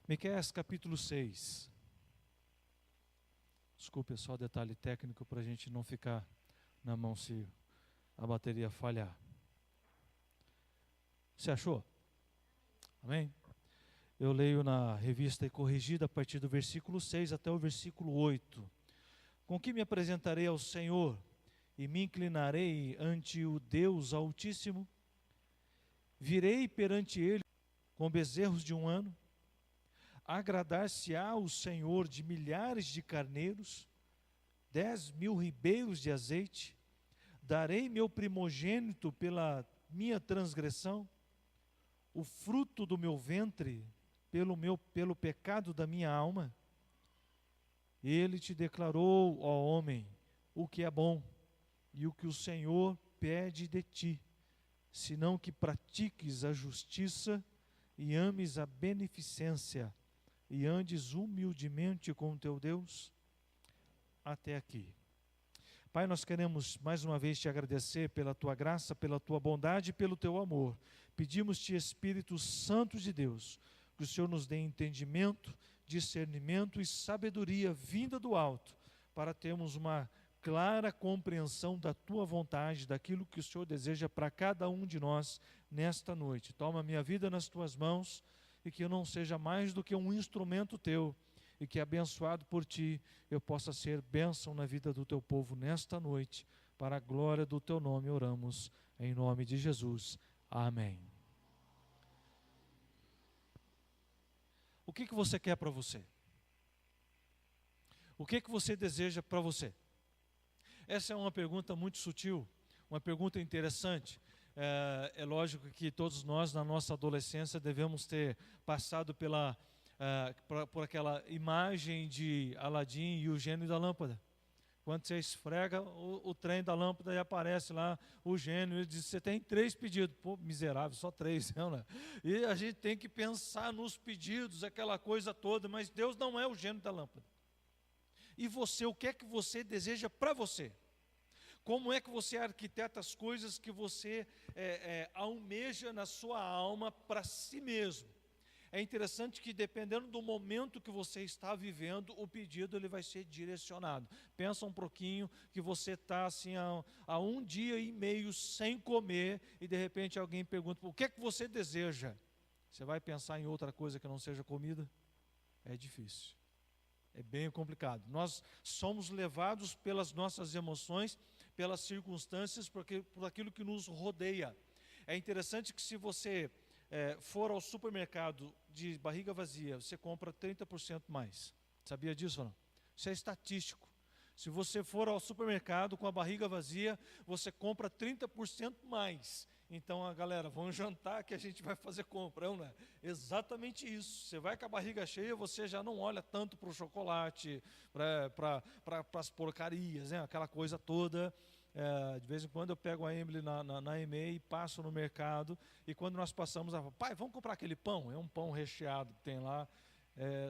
Miqueias capítulo 6. Desculpe, é só detalhe técnico para a gente não ficar na mão se a bateria falhar. Você achou? Amém? Eu leio na revista e corrigida a partir do versículo 6 até o versículo 8. Com que me apresentarei ao Senhor e me inclinarei ante o Deus Altíssimo? Virei perante Ele com bezerros de um ano? Agradar-se-á o Senhor de milhares de carneiros, 10.000 ribeiros de azeite? Darei meu primogênito pela minha transgressão, o fruto do meu ventre pelo pecado da minha alma? Ele te declarou, ó homem, o que é bom e o que o Senhor pede de ti, senão que pratiques a justiça e ames a beneficência e andes humildemente com o teu Deus. Até aqui. Pai, nós queremos mais uma vez te agradecer pela tua graça, pela tua bondade e pelo teu amor. Pedimos-te, Espírito Santo de Deus, que o Senhor nos dê entendimento, discernimento e sabedoria vinda do alto, para termos uma clara compreensão da tua vontade, daquilo que o Senhor deseja para cada um de nós nesta noite. Toma a minha vida nas tuas mãos e que eu não seja mais do que um instrumento teu, e que abençoado por ti eu possa ser bênção na vida do teu povo nesta noite. Para a glória do teu nome oramos, em nome de Jesus. Amém. O que você quer para você? O que você deseja para você? Essa é uma pergunta muito sutil, uma pergunta interessante. É lógico que todos nós, na nossa adolescência, devemos ter passado por aquela imagem de Aladim e o gênio da lâmpada. Quando você esfrega o trem da lâmpada e aparece lá o gênio, ele diz: você tem 3 pedidos. Pô, miserável, só 3, não, né? E a gente tem que pensar nos pedidos, aquela coisa toda, mas Deus não é o gênio da lâmpada. E você, o que é que você deseja para você? Como é que você arquiteta as coisas que você almeja na sua alma para si mesmo? É interessante que, dependendo do momento que você está vivendo, o pedido ele vai ser direcionado. Pensa um pouquinho que você está assim, há 1 dia e meio sem comer, e de repente alguém pergunta: o que é que você deseja? Você vai pensar em outra coisa que não seja comida? É difícil, é bem complicado. Nós somos levados pelas nossas emoções, pelas circunstâncias, por aquilo que nos rodeia. É interessante que, se você for ao supermercado de barriga vazia, você compra 30% mais. Sabia disso ou não? Isso é estatístico. Se você for ao supermercado com a barriga vazia, você compra 30% mais. Então, galera, vamos jantar que a gente vai fazer compra, não é? Exatamente isso. Você vai com a barriga cheia, você já não olha tanto para o chocolate, para as porcarias, né? Aquela coisa toda. De vez em quando eu pego a Emily na EMEI e passo no mercado, e quando nós passamos, ela fala: pai, vamos comprar aquele pão? É um pão recheado que tem lá,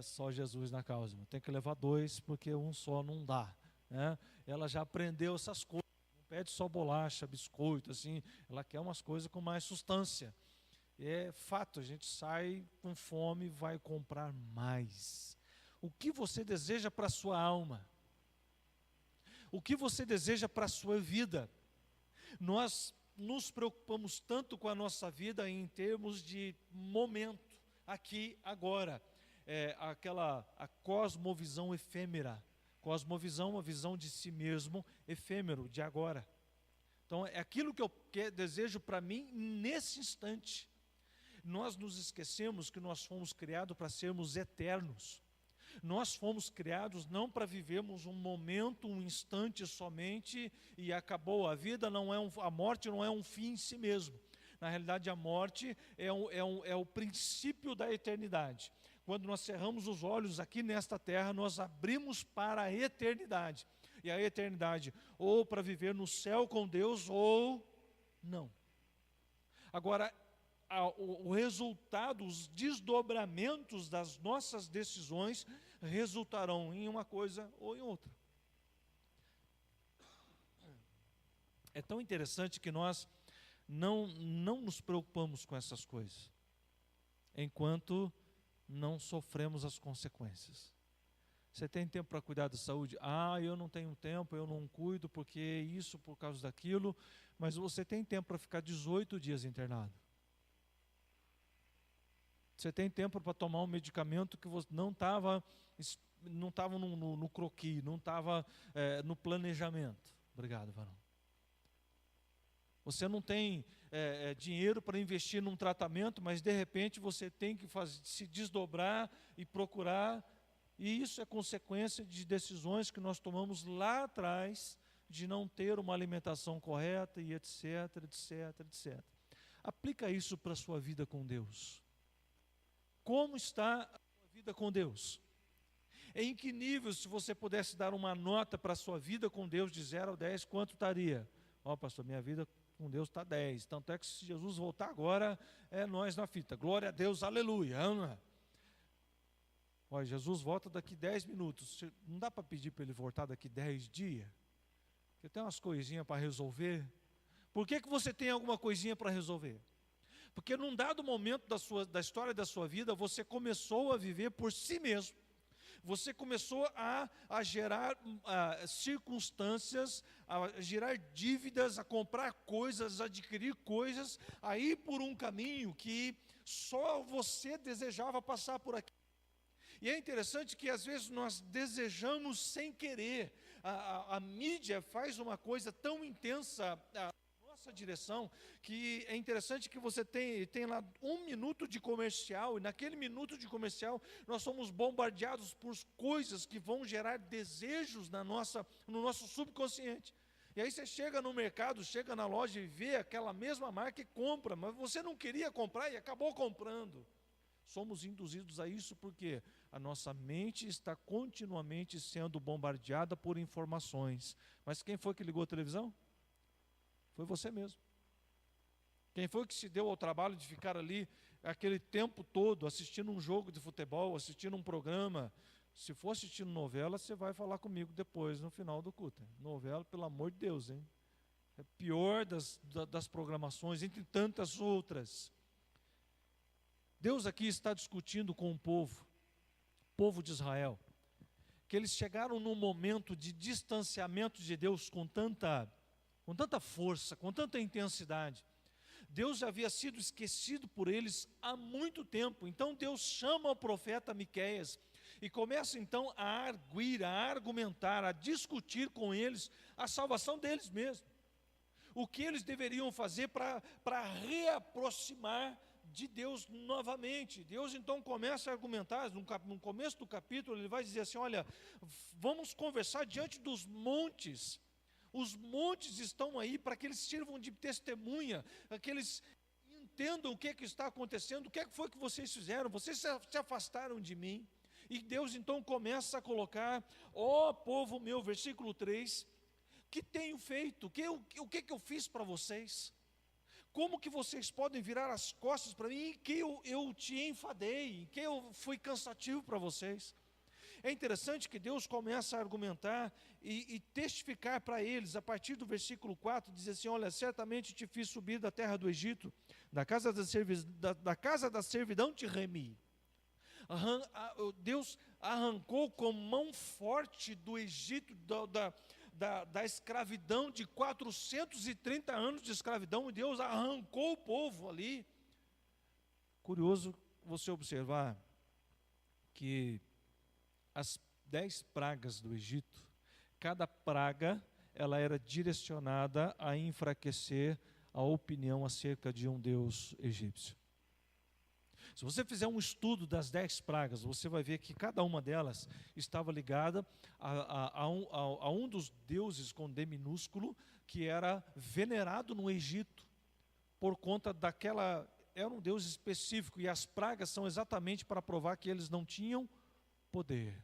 só Jesus na causa. Tem que levar 2, porque um só não dá, né? Ela já aprendeu essas coisas, não pede só bolacha, biscoito, assim, ela quer umas coisas com mais substância. É fato, a gente sai com fome e vai comprar mais. O que você deseja para a sua alma? O que você deseja para a sua vida? Nós nos preocupamos tanto com a nossa vida em termos de momento, aqui, agora. A cosmovisão efêmera. Cosmovisão, uma visão de si mesmo, efêmero, de agora. Então, é aquilo que eu desejo para mim nesse instante. Nós nos esquecemos que nós fomos criados para sermos eternos. Nós fomos criados não para vivermos um momento, um instante somente e acabou. A vida não é a morte não é um fim em si mesmo. Na realidade, a morte é o princípio da eternidade. Quando nós cerramos os olhos aqui nesta terra, nós abrimos para a eternidade. E a eternidade, ou para viver no céu com Deus, ou não. Agora, o resultado, os desdobramentos das nossas decisões resultarão em uma coisa ou em outra. É tão interessante que nós não nos preocupamos com essas coisas, enquanto não sofremos as consequências. Você tem tempo para cuidar da saúde? Ah, eu não tenho tempo, eu não cuido, porque isso, por causa daquilo. Mas você tem tempo para ficar 18 dias internado. Você tem tempo para tomar um medicamento que você não estava no croquis, não estava no planejamento. Obrigado, varão. Você não tem dinheiro para investir num tratamento, mas de repente você tem que se desdobrar e procurar. E isso é consequência de decisões que nós tomamos lá atrás, de não ter uma alimentação correta e etc, etc, etc. Aplica isso para a sua vida com Deus. Como está a sua vida com Deus? Em que nível, se você pudesse dar uma nota para a sua vida com Deus de 0 a 10, quanto estaria? Pastor, minha vida com Deus está 10. Tanto é que se Jesus voltar agora, é nós na fita. Glória a Deus, aleluia. Olha, Jesus volta daqui 10 minutos. Não dá para pedir para ele voltar daqui 10 dias? Porque tem umas coisinhas para resolver. Por que você tem alguma coisinha para resolver? Porque num dado momento da história da sua vida, você começou a viver por si mesmo. Você começou a gerar circunstâncias, a gerar dívidas, a comprar coisas, a adquirir coisas, a ir por um caminho que só você desejava passar por aqui. E é interessante que às vezes nós desejamos sem querer. A mídia faz uma coisa tão intensa na nossa direção, que é interessante que você tem lá 1 minuto de comercial, e naquele minuto de comercial nós somos bombardeados por coisas que vão gerar desejos no nosso subconsciente. E aí você chega no mercado, chega na loja e vê aquela mesma marca e compra, mas você não queria comprar e acabou comprando. Somos induzidos a isso porque a nossa mente está continuamente sendo bombardeada por informações. Mas quem foi que ligou a televisão? Foi você mesmo. Quem foi que se deu ao trabalho de ficar ali aquele tempo todo assistindo um jogo de futebol, assistindo um programa? Se for assistindo novela, você vai falar comigo depois, no final do culto. Novela, pelo amor de Deus, hein? É pior das programações, entre tantas outras. Deus aqui está discutindo com o povo de Israel, que eles chegaram num momento de distanciamento de Deus com tanta força, com tanta intensidade. Deus já havia sido esquecido por eles há muito tempo. Então Deus chama o profeta Miqueias e começa então a arguir, a argumentar, a discutir com eles a salvação deles mesmos. O que eles deveriam fazer para reaproximar de Deus novamente. Deus então começa a argumentar, no começo do capítulo ele vai dizer assim, olha, vamos conversar diante dos montes. Os montes estão aí para que eles sirvam de testemunha, para que eles entendam o que está acontecendo, o que foi que vocês fizeram, vocês se afastaram de mim. E Deus então começa a colocar, povo meu, versículo 3, que tenho feito, o que eu fiz para vocês? Como que vocês podem virar as costas para mim, em que eu te enfadei, em que eu fui cansativo para vocês? É interessante que Deus começa a argumentar e testificar para eles, a partir do versículo 4, diz assim, olha, certamente te fiz subir da terra do Egito, da casa da servidão te remi. Deus arrancou com mão forte do Egito, da escravidão, de 430 anos de escravidão, e Deus arrancou o povo ali. Curioso você observar que as 10 pragas do Egito, cada praga ela era direcionada a enfraquecer a opinião acerca de um Deus egípcio. Se você fizer um estudo das 10 pragas, você vai ver que cada uma delas estava ligada a um dos deuses com D minúsculo, que era venerado no Egito, por conta era um deus específico, e as pragas são exatamente para provar que eles não tinham poder.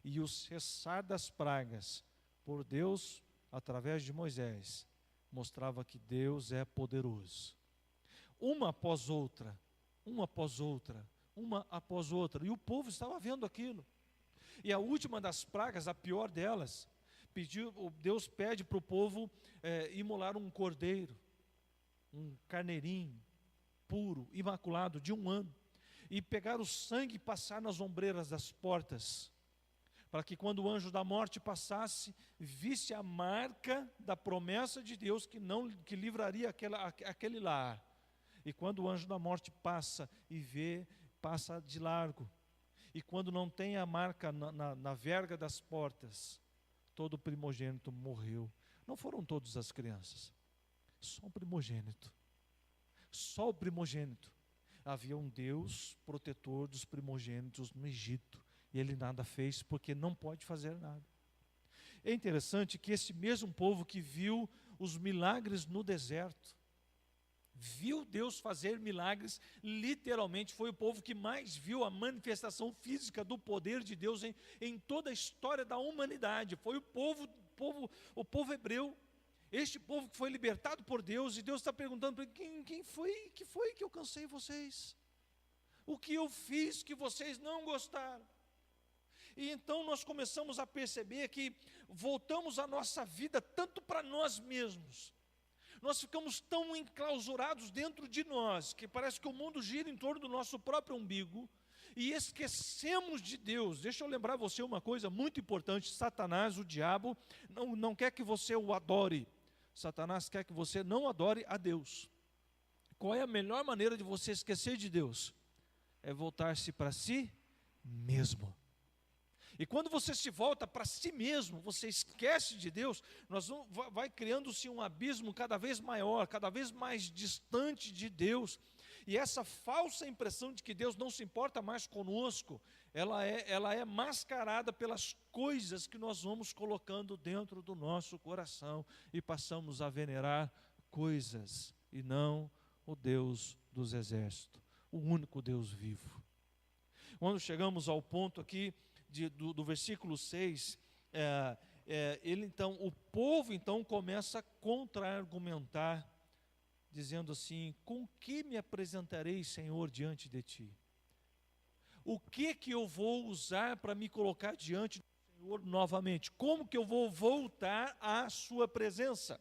E o cessar das pragas por Deus, através de Moisés, mostrava que Deus é poderoso. Uma após outra, e o povo estava vendo aquilo. E a última das pragas, a pior delas, Deus pede para o povo imolar um cordeiro, um carneirinho, puro, imaculado, de 1 ano. e pegar o sangue e passar nas ombreiras das portas, para que quando o anjo da morte passasse, visse a marca da promessa de Deus que livraria aquele lar. E quando o anjo da morte passa e vê, passa de largo. E quando não tem a marca na verga das portas, todo primogênito morreu. Não foram todas as crianças, só o primogênito. Só o primogênito. Havia um Deus protetor dos primogênitos no Egito, e ele nada fez porque não pode fazer nada. É interessante que esse mesmo povo que viu os milagres no deserto, viu Deus fazer milagres, literalmente foi o povo que mais viu a manifestação física do poder de Deus em toda a história da humanidade. Foi o povo hebreu, este povo que foi libertado por Deus, e Deus está perguntando para ele, quem foi que eu cansei vocês? O que eu fiz que vocês não gostaram? E então nós começamos a perceber que voltamos a nossa vida tanto para nós mesmos. Nós ficamos tão enclausurados dentro de nós, que parece que o mundo gira em torno do nosso próprio umbigo, e esquecemos de Deus. Deixa eu lembrar você uma coisa muito importante: Satanás, o diabo, não quer que você o adore. Satanás quer que você não adore a Deus. Qual é a melhor maneira de você esquecer de Deus? É voltar-se para si mesmo. E quando você se volta para si mesmo, você esquece de Deus, vai criando-se um abismo cada vez maior, cada vez mais distante de Deus. E essa falsa impressão de que Deus não se importa mais conosco, ela é mascarada pelas coisas que nós vamos colocando dentro do nosso coração, e passamos a venerar coisas, e não o Deus dos exércitos, o único Deus vivo. Quando chegamos ao ponto aqui, do versículo 6, o povo então começa a contra-argumentar, dizendo assim: com que me apresentarei, Senhor, diante de ti? O que eu vou usar para me colocar diante do Senhor novamente? Como que eu vou voltar à sua presença?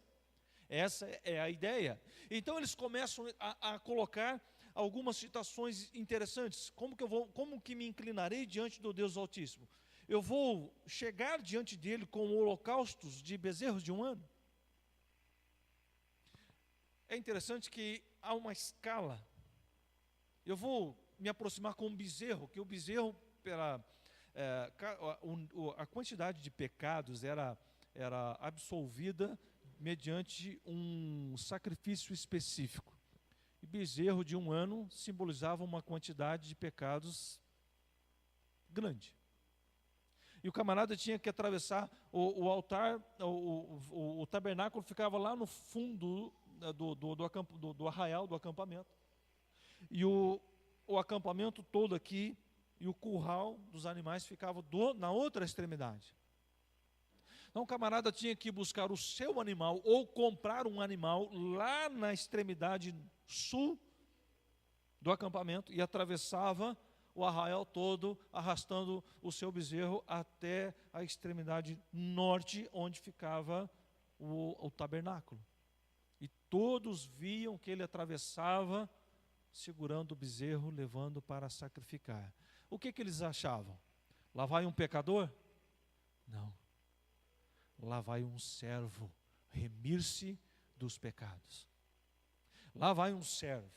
Essa é a ideia. Então eles começam a colocar algumas citações interessantes. Como que me inclinarei diante do Deus Altíssimo? Eu vou chegar diante dele com holocaustos de bezerros de um ano? É interessante que há uma escala. Eu vou me aproximar com um bezerro, que o bezerro, a quantidade de pecados era absolvida mediante um sacrifício específico. E bezerro de um ano simbolizava uma quantidade de pecados grande. E o camarada tinha que atravessar o altar, o tabernáculo ficava lá no fundo do arraial, do acampamento. E o acampamento todo aqui, e o curral dos animais ficava na outra extremidade. Então o camarada tinha que buscar o seu animal, ou comprar um animal lá na extremidade sul do acampamento, e atravessava o arraial todo, arrastando o seu bezerro até a extremidade norte, onde ficava o tabernáculo. E todos viam que ele atravessava, segurando o bezerro, levando para sacrificar. O que eles achavam? Lá vai um pecador? Não. Lá vai um servo remir-se dos pecados. Lá vai um servo.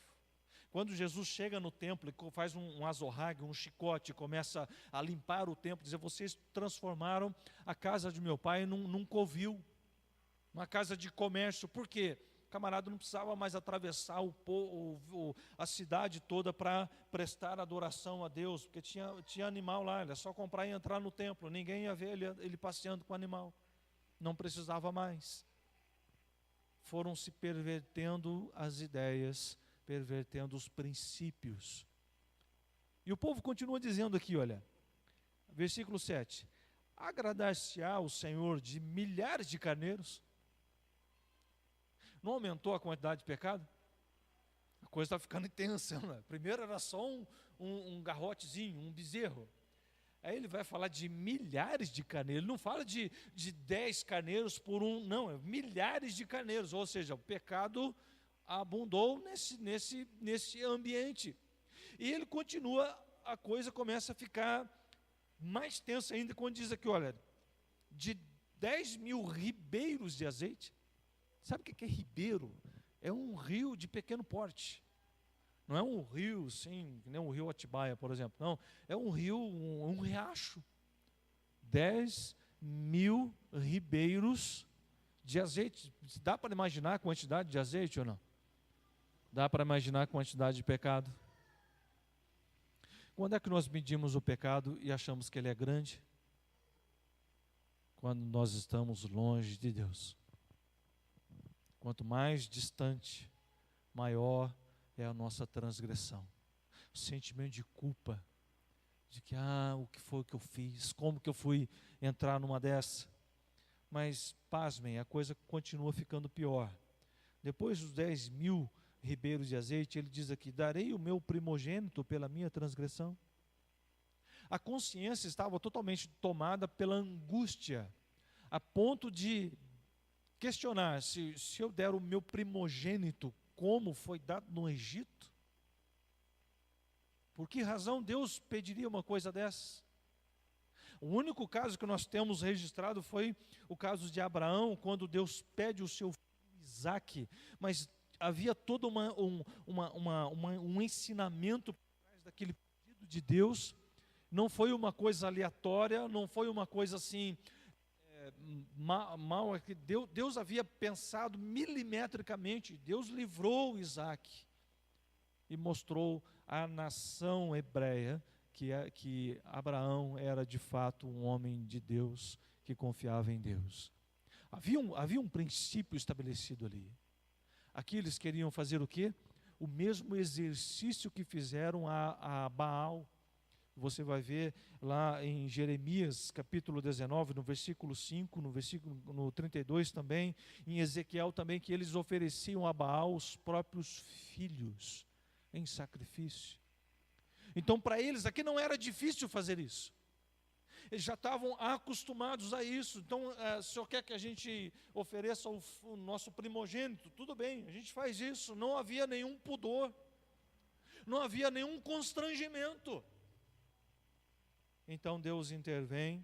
Quando Jesus chega no templo e faz um azorrague, um chicote, começa a limpar o templo, dizer: vocês transformaram a casa de meu pai num covil, uma casa de comércio. Por quê? O camarada não precisava mais atravessar a cidade toda para prestar adoração a Deus, porque tinha animal lá, era só comprar e entrar no templo, ninguém ia ver ele passeando com o animal, não precisava mais. Foram se pervertendo as ideias, pervertendo os princípios. E o povo continua dizendo aqui, olha, versículo 7: agradar-se-á o Senhor de milhares de carneiros? Não aumentou a quantidade de pecado? A coisa está ficando intensa, não é? Primeiro era só um garrotezinho, um bezerro. Aí ele vai falar de milhares de carneiros. Ele não fala de 10 carneiros por um, não, é milhares de carneiros. Ou seja, o pecado abundou nesse ambiente. E ele continua, a coisa começa a ficar mais tensa ainda, quando diz aqui, olha, de 10.000 ribeiros de azeite. Sabe o que é ribeiro? É um rio de pequeno porte. Não é um rio, sim, nem o rio Atibaia, por exemplo. Não, é um rio, um riacho. 10.000 ribeiros de azeite. Dá para imaginar a quantidade de azeite ou não? Dá para imaginar a quantidade de pecado? Quando é que nós medimos o pecado e achamos que ele é grande? Quando nós estamos longe de Deus. Quanto mais distante, maior é a nossa transgressão. O sentimento de culpa, de que, o que foi que eu fiz? Como que eu fui entrar numa dessa? Mas, pasmem, a coisa continua ficando pior. Depois dos 10.000 ribeiros de azeite, ele diz aqui, darei o meu primogênito pela minha transgressão. A consciência estava totalmente tomada pela angústia, a ponto de questionar, se eu der o meu primogênito, como foi dado no Egito? Por que razão Deus pediria uma coisa dessa? O único caso que nós temos registrado foi o caso de Abraão, quando Deus pede o seu filho Isaque, mas havia todo um ensinamento por trás daquele pedido de Deus. Não foi uma coisa aleatória, não foi uma coisa assim, mal. Deus havia pensado milimetricamente, Deus livrou Isaque e mostrou à nação hebreia que Abraão era de fato um homem de Deus, que confiava em Deus. Havia um princípio estabelecido ali. Aqui eles queriam fazer o quê? O mesmo exercício que fizeram a Baal. Você vai ver lá em Jeremias, capítulo 19, no versículo 5, no 32 também, em Ezequiel também, que eles ofereciam a Baal os próprios filhos em sacrifício. Então, para eles, aqui não era difícil fazer isso. Eles já estavam acostumados a isso. Então, o Senhor quer que a gente ofereça o nosso primogênito? Tudo bem, a gente faz isso. Não havia nenhum pudor, não havia nenhum constrangimento. Então Deus intervém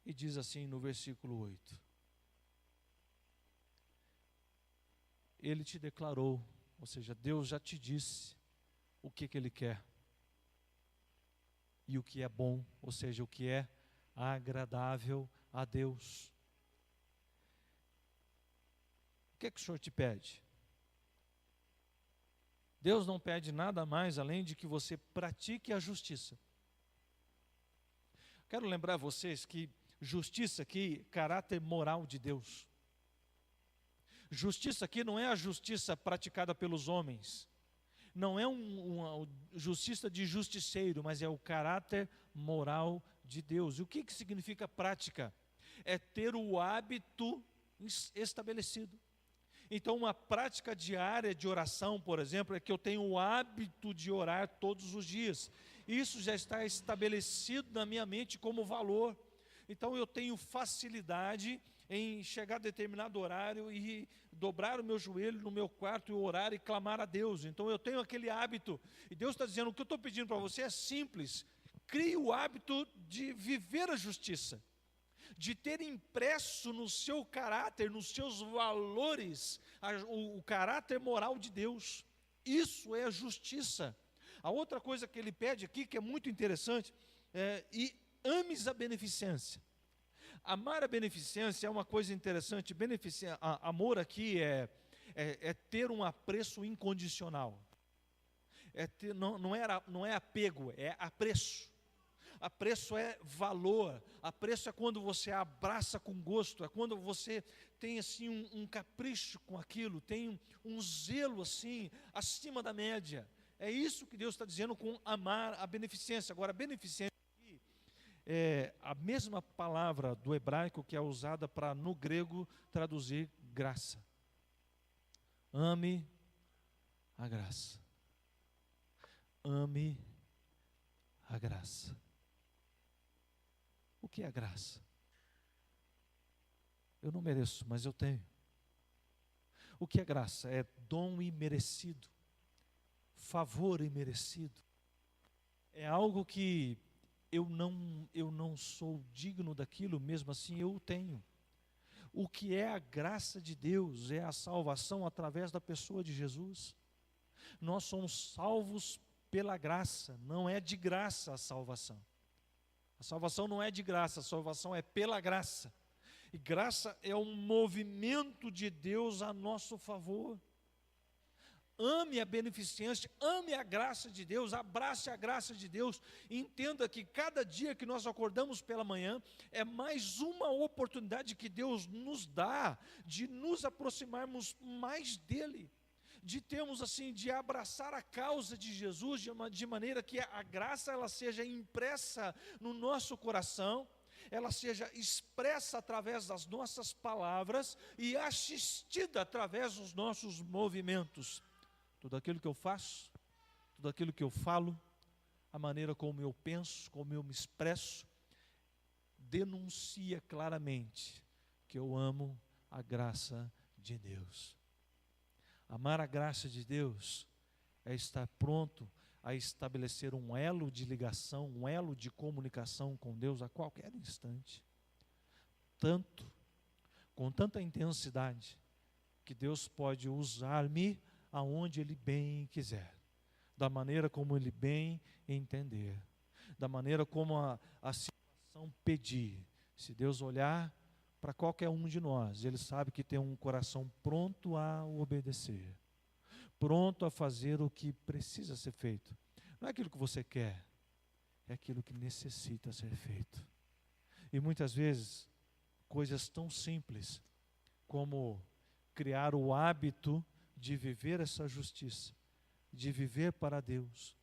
e diz assim no versículo 8: Ele te declarou, ou seja, Deus já te disse o que Ele quer. E o que é bom, ou seja, o que é agradável a Deus. O que o Senhor te pede? Deus não pede nada mais além de que você pratique a justiça. Quero lembrar vocês que justiça aqui, caráter moral de Deus. Justiça aqui não é a justiça praticada pelos homens. Não é uma justiça de justiceiro, mas é o caráter moral de Deus. E o que significa prática? É ter o hábito estabelecido. Então, uma prática diária de oração, por exemplo, é que eu tenho o hábito de orar todos os dias. Isso já está estabelecido na minha mente como valor. Então, eu tenho facilidade em chegar a determinado horário e dobrar o meu joelho no meu quarto e orar e clamar a Deus. Então, eu tenho aquele hábito. E Deus está dizendo, o que eu estou pedindo para você é simples. Crie o hábito de viver a justiça, de ter impresso no seu caráter, nos seus valores, o caráter moral de Deus. Isso é a justiça. A outra coisa que ele pede aqui, que é muito interessante, e ames a beneficência. Amar a beneficência é uma coisa interessante. Amor aqui é ter um apreço incondicional. Não é apego, é apreço. Apreço é valor, apreço é quando você abraça com gosto, é quando você tem assim um capricho com aquilo, tem um zelo assim, acima da média. É isso que Deus está dizendo com amar a beneficência. Agora, a beneficência aqui é a mesma palavra do hebraico que é usada para, no grego, traduzir graça. Ame a graça. Ame a graça. O que é graça? Eu não mereço, mas eu tenho. O que é graça? É dom imerecido, favor imerecido. É algo que eu não sou digno daquilo, mesmo assim eu o tenho. O que é a graça de Deus é a salvação através da pessoa de Jesus. Nós somos salvos pela graça, não é de graça a salvação. A salvação não é de graça, a salvação é pela graça. E graça é um movimento de Deus a nosso favor. Ame a beneficência, ame a graça de Deus, abrace a graça de Deus. Entenda que cada dia que nós acordamos pela manhã é mais uma oportunidade que Deus nos dá de nos aproximarmos mais dEle, de termos assim, de abraçar a causa de Jesus de maneira que a graça ela seja impressa no nosso coração, ela seja expressa através das nossas palavras e assistida através dos nossos movimentos. Tudo aquilo que eu faço, tudo aquilo que eu falo, a maneira como eu penso, como eu me expresso, denuncia claramente que eu amo a graça de Deus. Amar a graça de Deus é estar pronto a estabelecer um elo de ligação, um elo de comunicação com Deus a qualquer instante. Com tanta intensidade, que Deus pode usar-me aonde Ele bem quiser, da maneira como Ele bem entender, da maneira como a situação pedir. Se Deus olhar para qualquer um de nós, Ele sabe que tem um coração pronto a obedecer, pronto a fazer o que precisa ser feito. Não é aquilo que você quer, é aquilo que necessita ser feito. E muitas vezes, coisas tão simples como criar o hábito de viver essa justiça, de viver para Deus,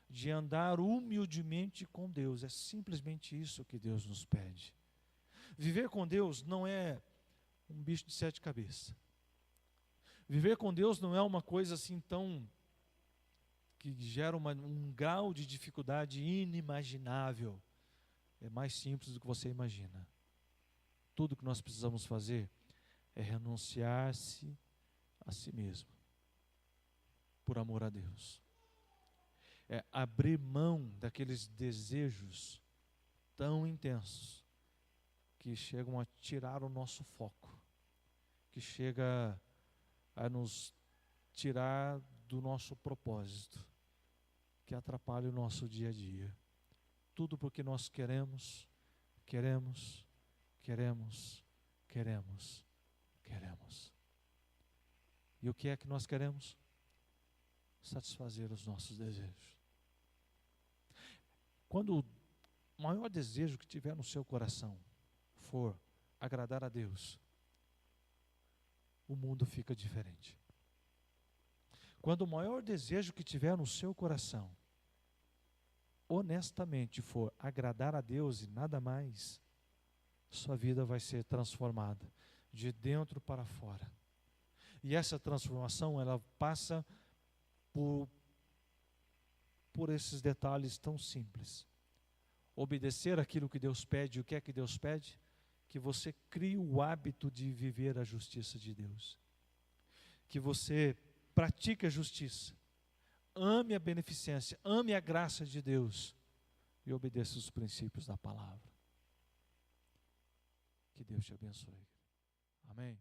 de andar humildemente com Deus. É simplesmente isso que Deus nos pede. Viver com Deus não é um bicho de 7 cabeças. Viver com Deus não é uma coisa assim tão que gera um grau de dificuldade inimaginável. É mais simples do que você imagina. Tudo que nós precisamos fazer é renunciar-se a si mesmo, por amor a Deus. É abrir mão daqueles desejos tão intensos que chegam a tirar o nosso foco, que chega a nos tirar do nosso propósito, que atrapalha o nosso dia a dia. Tudo porque nós queremos. E o que é que nós queremos? Satisfazer os nossos desejos. Quando o maior desejo que tiver no seu coração for agradar a Deus, o mundo fica diferente. Quando o maior desejo que tiver no seu coração, honestamente for agradar a Deus e nada mais, sua vida vai ser transformada de dentro para fora. E essa transformação, ela passa por esses detalhes tão simples. Obedecer aquilo que Deus pede. O que é que Deus pede? Que você crie o hábito de viver a justiça de Deus. Que você pratique a justiça. Ame a beneficência, ame a graça de Deus e obedeça os princípios da palavra. Que Deus te abençoe. Amém.